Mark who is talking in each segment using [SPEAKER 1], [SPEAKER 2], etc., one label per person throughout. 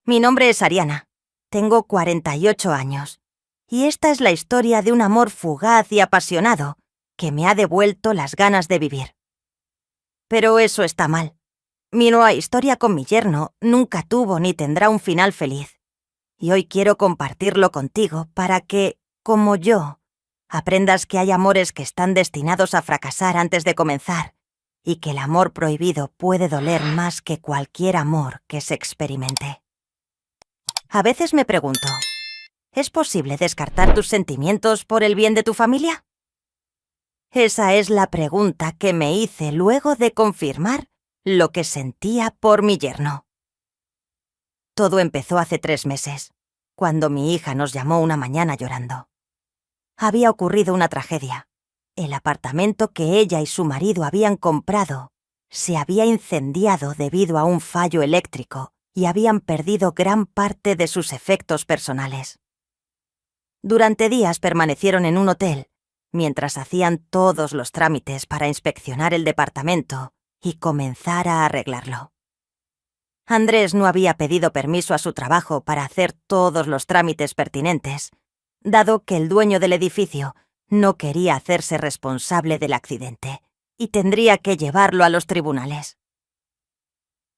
[SPEAKER 1] Mi nombre es Ariana. Tengo 48 años. Y esta es la historia de un amor fugaz y apasionado que me ha devuelto las ganas de vivir. Pero eso está mal. Mi nueva historia con mi yerno nunca tuvo ni tendrá un final feliz. Y hoy quiero compartirlo contigo para que, como yo, aprendas que hay amores que están destinados a fracasar antes de comenzar y que el amor prohibido puede doler más que cualquier amor que se experimente. A veces me pregunto, ¿es posible descartar tus sentimientos por el bien de tu familia? Esa es la pregunta que me hice luego de confirmar lo que sentía por mi yerno. Todo empezó hace 3 meses, cuando mi hija nos llamó una mañana llorando. Había ocurrido una tragedia. El apartamento que ella y su marido habían comprado se había incendiado debido a un fallo eléctrico y habían perdido gran parte de sus efectos personales. Durante días permanecieron en un hotel, mientras hacían todos los trámites para inspeccionar el departamento y comenzar a arreglarlo. Andrés no había pedido permiso a su trabajo para hacer todos los trámites pertinentes, dado que el dueño del edificio no quería hacerse responsable del accidente y tendría que llevarlo a los tribunales.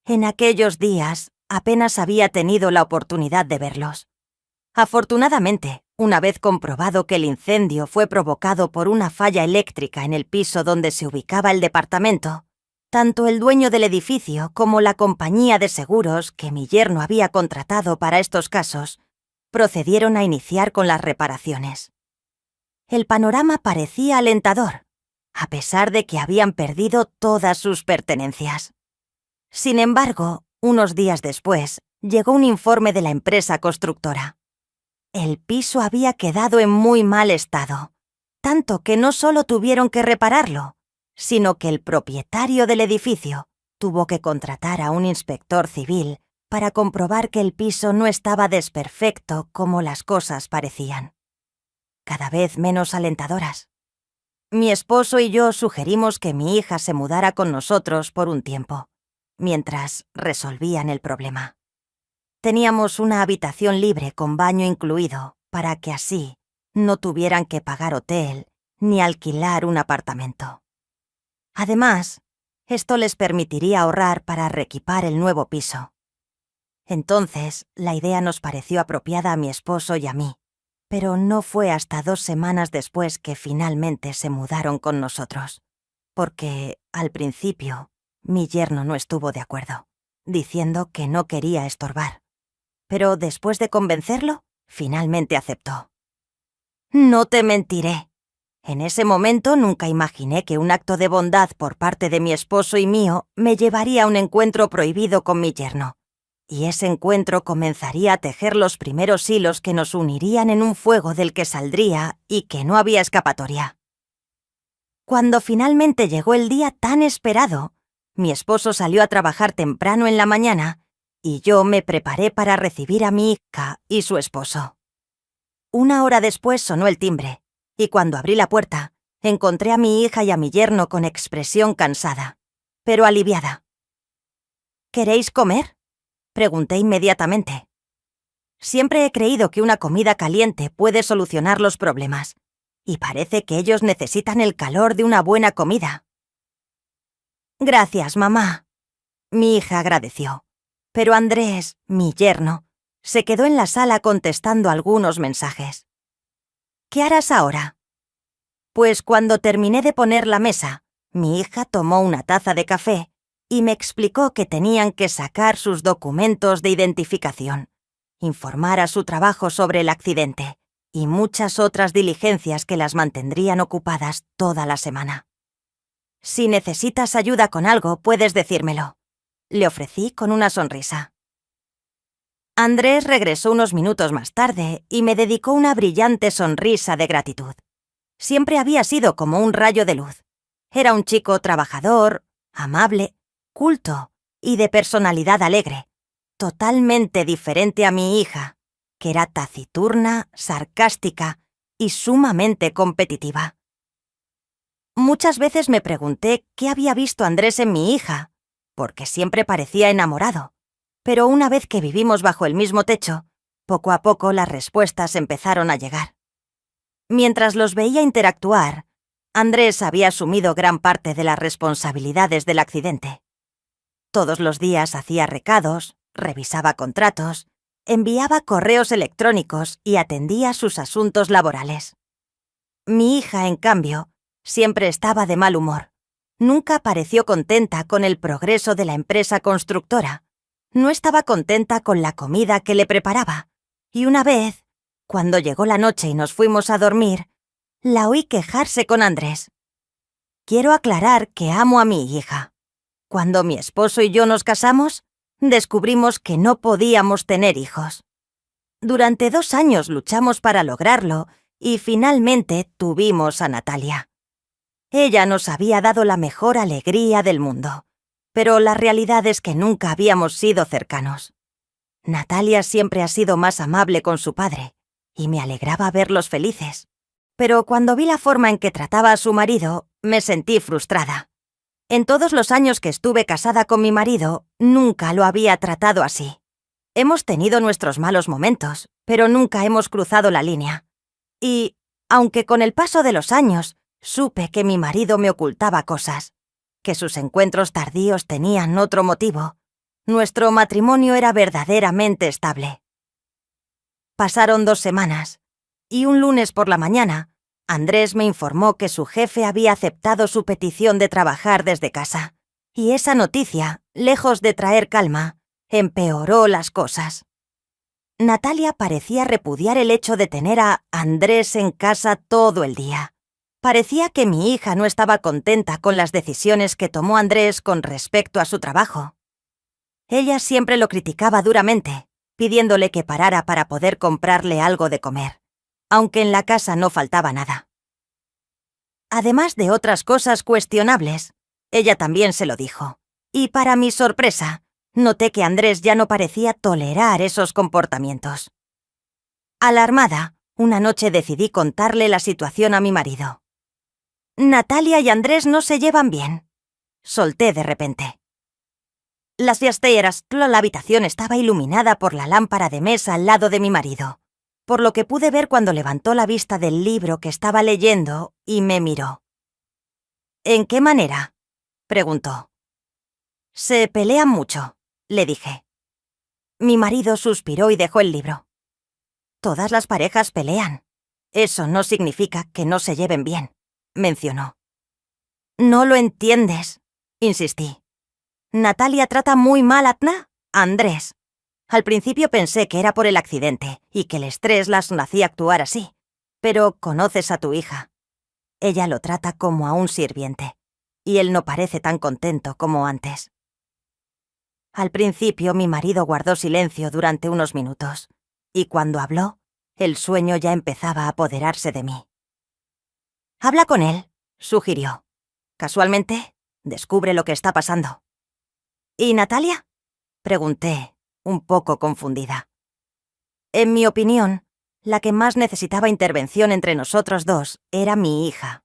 [SPEAKER 1] En aquellos días apenas había tenido la oportunidad de verlos. Afortunadamente, una vez comprobado que el incendio fue provocado por una falla eléctrica en el piso donde se ubicaba el departamento, tanto el dueño del edificio como la compañía de seguros que mi yerno había contratado para estos casos procedieron a iniciar con las reparaciones. El panorama parecía alentador, a pesar de que habían perdido todas sus pertenencias. Sin embargo, unos días después, llegó un informe de la empresa constructora. El piso había quedado en muy mal estado, tanto que no solo tuvieron que repararlo, sino que el propietario del edificio tuvo que contratar a un inspector civil para comprobar que el piso no estaba desperfecto como las cosas parecían. Cada vez menos alentadoras. Mi esposo y yo sugerimos que mi hija se mudara con nosotros por un tiempo, mientras resolvían el problema. Teníamos una habitación libre con baño incluido para que así no tuvieran que pagar hotel ni alquilar un apartamento. Además, esto les permitiría ahorrar para reequipar el nuevo piso. Entonces, la idea nos pareció apropiada a mi esposo y a mí, pero no fue hasta 2 semanas después que finalmente se mudaron con nosotros, porque, al principio, mi yerno no estuvo de acuerdo, diciendo que no quería estorbar. Pero después de convencerlo, finalmente aceptó. No te mentiré. En ese momento nunca imaginé que un acto de bondad por parte de mi esposo y mío me llevaría a un encuentro prohibido con mi yerno. Y ese encuentro comenzaría a tejer los primeros hilos que nos unirían en un fuego del que saldría y que no había escapatoria. Cuando finalmente llegó el día tan esperado, mi esposo salió a trabajar temprano en la mañana y yo me preparé para recibir a mi hija y su esposo. 1 hora después sonó el timbre, y cuando abrí la puerta, encontré a mi hija y a mi yerno con expresión cansada, pero aliviada. ¿Queréis comer?, pregunté inmediatamente. Siempre he creído que una comida caliente puede solucionar los problemas, y parece que ellos necesitan el calor de una buena comida. Gracias, mamá. Mi hija agradeció. Pero Andrés, mi yerno, se quedó en la sala contestando algunos mensajes. ¿Qué harás ahora? Pues cuando terminé de poner la mesa, mi hija tomó una taza de café y me explicó que tenían que sacar sus documentos de identificación, informar a su trabajo sobre el accidente y muchas otras diligencias que las mantendrían ocupadas toda la semana. Si necesitas ayuda con algo, puedes decírmelo. Le ofrecí con una sonrisa. Andrés regresó unos minutos más tarde y me dedicó una brillante sonrisa de gratitud. Siempre había sido como un rayo de luz. Era un chico trabajador, amable, culto y de personalidad alegre, totalmente diferente a mi hija, que era taciturna, sarcástica y sumamente competitiva. Muchas veces me pregunté qué había visto Andrés en mi hija, porque siempre parecía enamorado, Pero una vez que vivimos bajo el mismo techo, poco a poco las respuestas empezaron a llegar. Mientras los veía interactuar, Andrés había asumido gran parte de las responsabilidades del accidente. Todos los días hacía recados, revisaba contratos, enviaba correos electrónicos y atendía sus asuntos laborales. Mi hija, en cambio, siempre estaba de mal humor. Nunca pareció contenta con el progreso de la empresa constructora. No estaba contenta con la comida que le preparaba. Y una vez, cuando llegó la noche y nos fuimos a dormir, la oí quejarse con Andrés. Quiero aclarar que amo a mi hija. Cuando mi esposo y yo nos casamos, descubrimos que no podíamos tener hijos. Durante 2 años luchamos para lograrlo y finalmente tuvimos a Natalia. Ella nos había dado la mejor alegría del mundo, pero la realidad es que nunca habíamos sido cercanos. Natalia siempre ha sido más amable con su padre, y me alegraba verlos felices. Pero cuando vi la forma en que trataba a su marido, me sentí frustrada. En todos los años que estuve casada con mi marido, nunca lo había tratado así. Hemos tenido nuestros malos momentos, pero nunca hemos cruzado la línea. Y, aunque con el paso de los años, supe que mi marido me ocultaba cosas, que sus encuentros tardíos tenían otro motivo, nuestro matrimonio era verdaderamente estable. Pasaron 2 semanas, y un lunes por la mañana, Andrés me informó que su jefe había aceptado su petición de trabajar desde casa, y esa noticia, lejos de traer calma, empeoró las cosas. Natalia parecía repudiar el hecho de tener a Andrés en casa todo el día. Parecía que mi hija no estaba contenta con las decisiones que tomó Andrés con respecto a su trabajo. Ella siempre lo criticaba duramente, pidiéndole que parara para poder comprarle algo de comer, aunque en la casa no faltaba nada. Además de otras cosas cuestionables, ella también se lo dijo, y para mi sorpresa, noté que Andrés ya no parecía tolerar esos comportamientos. Alarmada, una noche decidí contarle la situación a mi marido. Natalia y Andrés no se llevan bien, solté de repente. Las fiesteras, toda la habitación estaba iluminada por la lámpara de mesa al lado de mi marido, por lo que pude ver cuando levantó la vista del libro que estaba leyendo y me miró. ¿En qué manera?, preguntó. Se pelean mucho, le dije. Mi marido suspiró y dejó el libro. Todas las parejas pelean. Eso no significa que no se lleven bien, mencionó. No lo entiendes, insistí. Natalia trata muy mal a Andrés. Al principio pensé que era por el accidente y que el estrés las hacía actuar así, pero conoces a tu hija. Ella lo trata como a un sirviente, y él no parece tan contento como antes. Al principio mi marido guardó silencio durante unos minutos, y cuando habló, el sueño ya empezaba a apoderarse de mí. Habla con él, sugirió. Casualmente, descubre lo que está pasando. ¿Y Natalia?, pregunté, un poco confundida. En mi opinión, la que más necesitaba intervención entre nosotros dos era mi hija.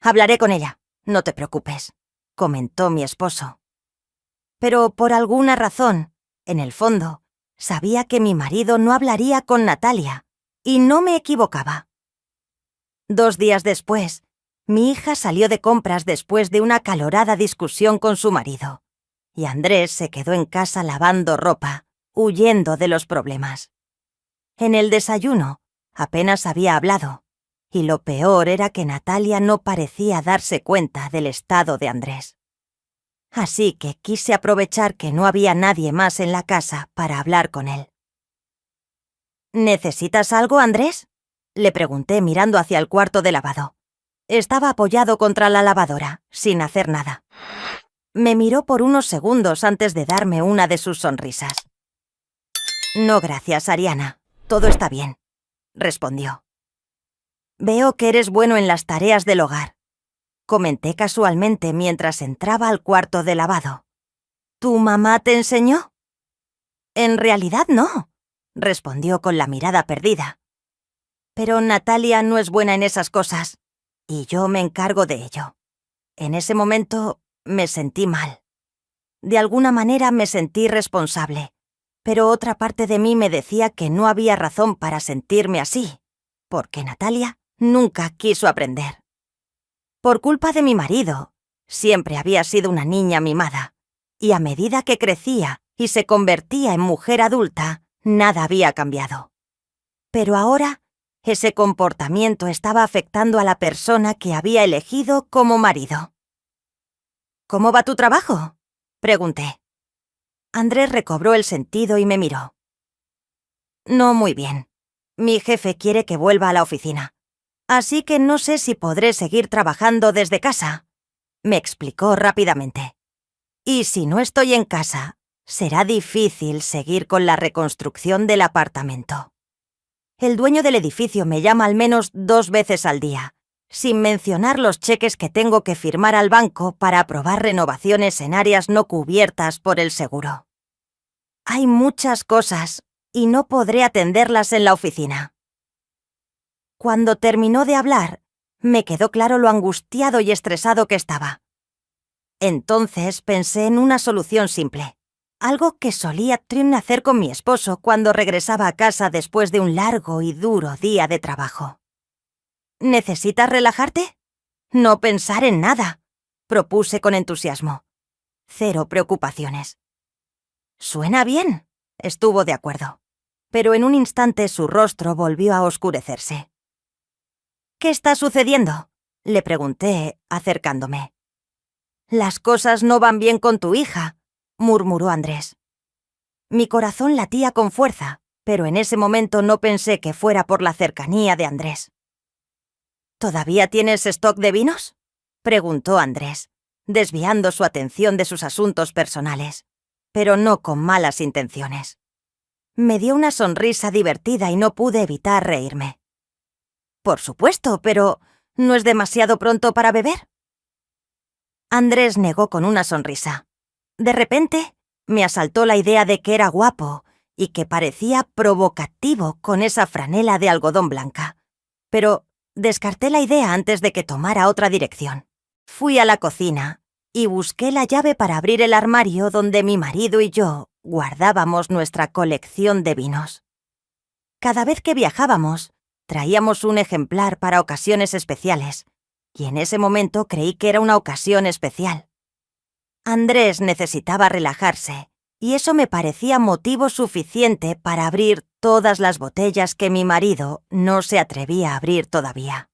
[SPEAKER 1] Hablaré con ella, no te preocupes, comentó mi esposo. Pero por alguna razón, en el fondo, sabía que mi marido no hablaría con Natalia, y no me equivocaba. 2 días después, mi hija salió de compras después de una acalorada discusión con su marido, y Andrés se quedó en casa lavando ropa, huyendo de los problemas. En el desayuno, apenas había hablado, y lo peor era que Natalia no parecía darse cuenta del estado de Andrés. Así que quise aprovechar que no había nadie más en la casa para hablar con él. ¿Necesitas algo, Andrés?, le pregunté mirando hacia el cuarto de lavado. Estaba apoyado contra la lavadora, sin hacer nada. Me miró por unos segundos antes de darme una de sus sonrisas. No, gracias, Ariana. Todo está bien, respondió. Veo que eres bueno en las tareas del hogar, comenté casualmente mientras entraba al cuarto de lavado. ¿Tu mamá te enseñó? En realidad no, respondió con la mirada perdida. Pero Natalia no es buena en esas cosas, y yo me encargo de ello. En ese momento me sentí mal. De alguna manera me sentí responsable, pero otra parte de mí me decía que no había razón para sentirme así, porque Natalia nunca quiso aprender. Por culpa de mi marido, siempre había sido una niña mimada, y a medida que crecía y se convertía en mujer adulta, nada había cambiado. Pero ahora, ese comportamiento estaba afectando a la persona que había elegido como marido. ¿Cómo va tu trabajo?, pregunté. Andrés recobró el sentido y me miró. No muy bien. Mi jefe quiere que vuelva a la oficina. Así que no sé si podré seguir trabajando desde casa, me explicó rápidamente. Y si no estoy en casa, será difícil seguir con la reconstrucción del apartamento. El dueño del edificio me llama al menos 2 veces al día, sin mencionar los cheques que tengo que firmar al banco para aprobar renovaciones en áreas no cubiertas por el seguro. Hay muchas cosas y no podré atenderlas en la oficina. Cuando terminó de hablar, me quedó claro lo angustiado y estresado que estaba. Entonces pensé en una solución simple, algo que solía Trin hacer con mi esposo cuando regresaba a casa después de un largo y duro día de trabajo. ¿Necesitas relajarte? No pensar en nada, propuse con entusiasmo. 0 preocupaciones. Suena bien, estuvo de acuerdo, pero en un instante su rostro volvió a oscurecerse. ¿Qué está sucediendo?, le pregunté, acercándome. Las cosas no van bien con tu hija, murmuró Andrés. Mi corazón latía con fuerza, pero en ese momento no pensé que fuera por la cercanía de Andrés. ¿Todavía tienes stock de vinos?, preguntó Andrés, desviando su atención de sus asuntos personales, pero no con malas intenciones. Me dio una sonrisa divertida y no pude evitar reírme. Por supuesto, pero ¿no es demasiado pronto para beber? Andrés negó con una sonrisa. De repente, me asaltó la idea de que era guapo y que parecía provocativo con esa franela de algodón blanca. Pero descarté la idea antes de que tomara otra dirección. Fui a la cocina y busqué la llave para abrir el armario donde mi marido y yo guardábamos nuestra colección de vinos. Cada vez que viajábamos, traíamos un ejemplar para ocasiones especiales, y en ese momento creí que era una ocasión especial. Andrés necesitaba relajarse, y eso me parecía motivo suficiente para abrir todas las botellas que mi marido no se atrevía a abrir todavía.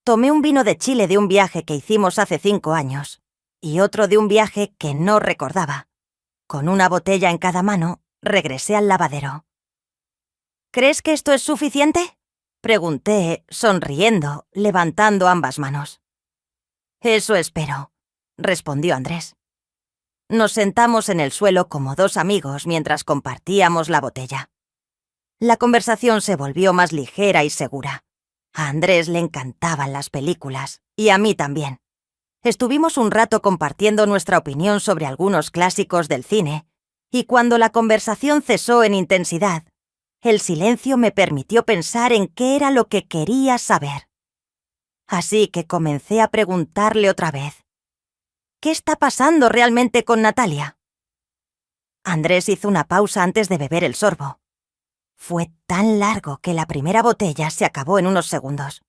[SPEAKER 1] Tomé un vino de Chile de un viaje que hicimos hace 5 años, y otro de un viaje que no recordaba. Con una botella en cada mano, regresé al lavadero. ¿Crees que esto es suficiente?, pregunté, sonriendo, levantando ambas manos. Eso espero, respondió Andrés. Nos sentamos en el suelo como 2 amigos mientras compartíamos la botella. La conversación se volvió más ligera y segura. A Andrés le encantaban las películas, y a mí también. Estuvimos un rato compartiendo nuestra opinión sobre algunos clásicos del cine, y cuando la conversación cesó en intensidad, el silencio me permitió pensar en qué era lo que quería saber. Así que comencé a preguntarle otra vez. ¿Qué está pasando realmente con Natalia? Andrés hizo una pausa antes de beber el sorbo. Fue tan largo que la primera botella se acabó en unos segundos.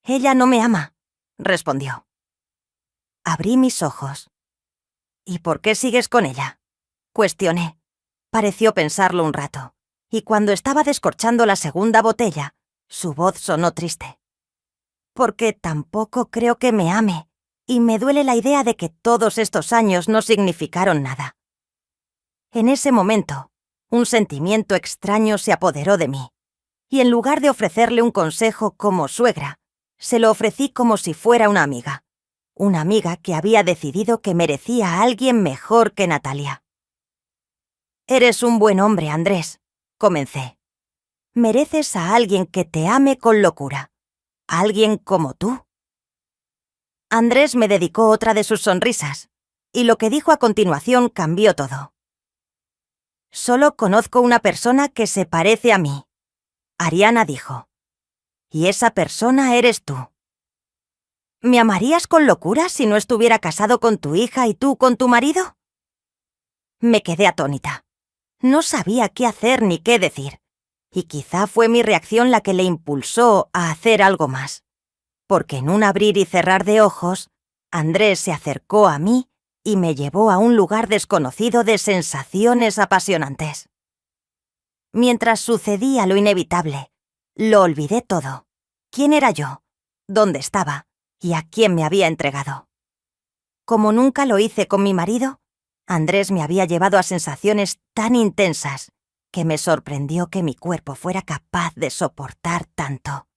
[SPEAKER 1] Ella no me ama, respondió. Abrí mis ojos. ¿Y por qué sigues con ella?, cuestioné. Pareció pensarlo un rato, y cuando estaba descorchando la segunda botella, su voz sonó triste. Porque tampoco creo que me ame, y me duele la idea de que todos estos años no significaron nada. En ese momento, un sentimiento extraño se apoderó de mí, y en lugar de ofrecerle un consejo como suegra, se lo ofrecí como si fuera una amiga que había decidido que merecía a alguien mejor que Natalia. Eres un buen hombre, Andrés, comencé. Mereces a alguien que te ame con locura, alguien como tú. Andrés me dedicó otra de sus sonrisas, y lo que dijo a continuación cambió todo. Solo conozco una persona que se parece a mí, Ariana dijo. Y esa persona eres tú. ¿Me amarías con locura si no estuviera casado con tu hija y tú con tu marido? Me quedé atónita. No sabía qué hacer ni qué decir, y quizá fue mi reacción la que le impulsó a hacer algo más. Porque en un abrir y cerrar de ojos, Andrés se acercó a mí y me llevó a un lugar desconocido de sensaciones apasionantes. Mientras sucedía lo inevitable, lo olvidé todo. ¿Quién era yo? ¿Dónde estaba? ¿Y a quién me había entregado? Como nunca lo hice con mi marido, Andrés me había llevado a sensaciones tan intensas que me sorprendió que mi cuerpo fuera capaz de soportar tanto.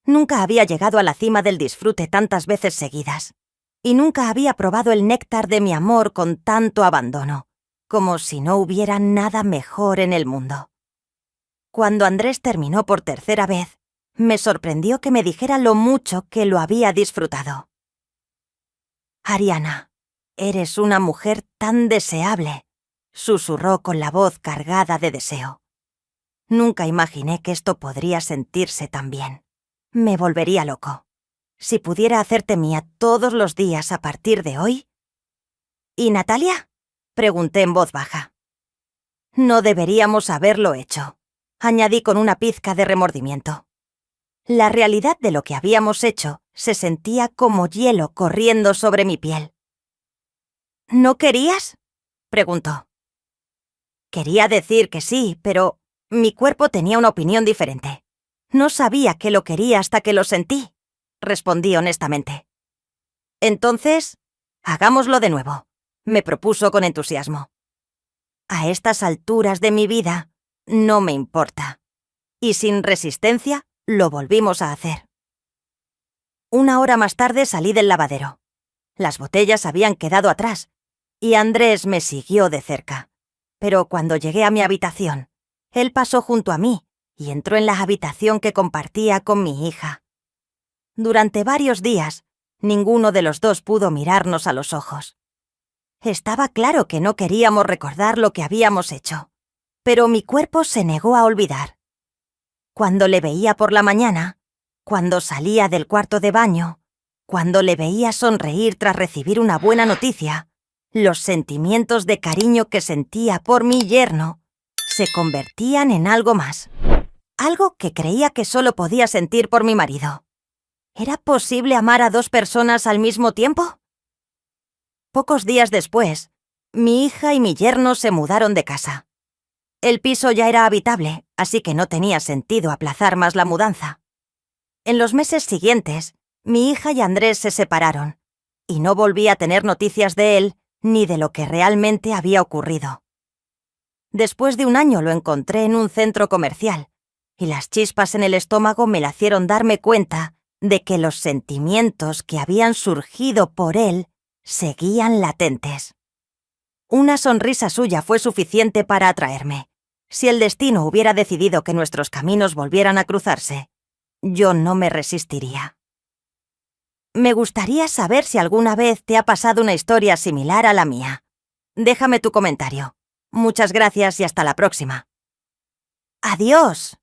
[SPEAKER 1] Nunca había llegado a la cima del disfrute tantas veces seguidas, y nunca había probado el néctar de mi amor con tanto abandono, como si no hubiera nada mejor en el mundo. Cuando Andrés terminó por tercera vez, me sorprendió que me dijera lo mucho que lo había disfrutado. «Ariana, eres una mujer tan deseable», susurró con la voz cargada de deseo. Nunca imaginé que esto podría sentirse tan bien. Me volvería loco. Si pudiera hacerte mía todos los días a partir de hoy. ¿Y Natalia?, pregunté en voz baja. No deberíamos haberlo hecho, añadí con una pizca de remordimiento. La realidad de lo que habíamos hecho se sentía como hielo corriendo sobre mi piel. ¿No querías?, preguntó. Quería decir que sí, pero mi cuerpo tenía una opinión diferente. No sabía que lo quería hasta que lo sentí, respondí honestamente. Entonces, hagámoslo de nuevo, me propuso con entusiasmo. A estas alturas de mi vida, no me importa. Y sin resistencia, lo volvimos a hacer. Una hora más tarde salí del lavadero. Las botellas habían quedado atrás, y Andrés me siguió de cerca. Pero cuando llegué a mi habitación, él pasó junto a mí y entró en la habitación que compartía con mi hija. Durante varios días, ninguno de los dos pudo mirarnos a los ojos. Estaba claro que no queríamos recordar lo que habíamos hecho, pero mi cuerpo se negó a olvidar. Cuando le veía por la mañana, cuando salía del cuarto de baño, cuando le veía sonreír tras recibir una buena noticia, los sentimientos de cariño que sentía por mi yerno se convertían en algo más. Algo que creía que solo podía sentir por mi marido. ¿Era posible amar a dos personas al mismo tiempo? Pocos días después, mi hija y mi yerno se mudaron de casa. El piso ya era habitable, así que no tenía sentido aplazar más la mudanza. En los meses siguientes, mi hija y Andrés se separaron, y no volví a tener noticias de él ni de lo que realmente había ocurrido. Después de un año lo encontré en un centro comercial, y las chispas en el estómago me la hicieron darme cuenta de que los sentimientos que habían surgido por él seguían latentes. Una sonrisa suya fue suficiente para atraerme. Si el destino hubiera decidido que nuestros caminos volvieran a cruzarse, yo no me resistiría. Me gustaría saber si alguna vez te ha pasado una historia similar a la mía. Déjame tu comentario. Muchas gracias y hasta la próxima. ¡Adiós!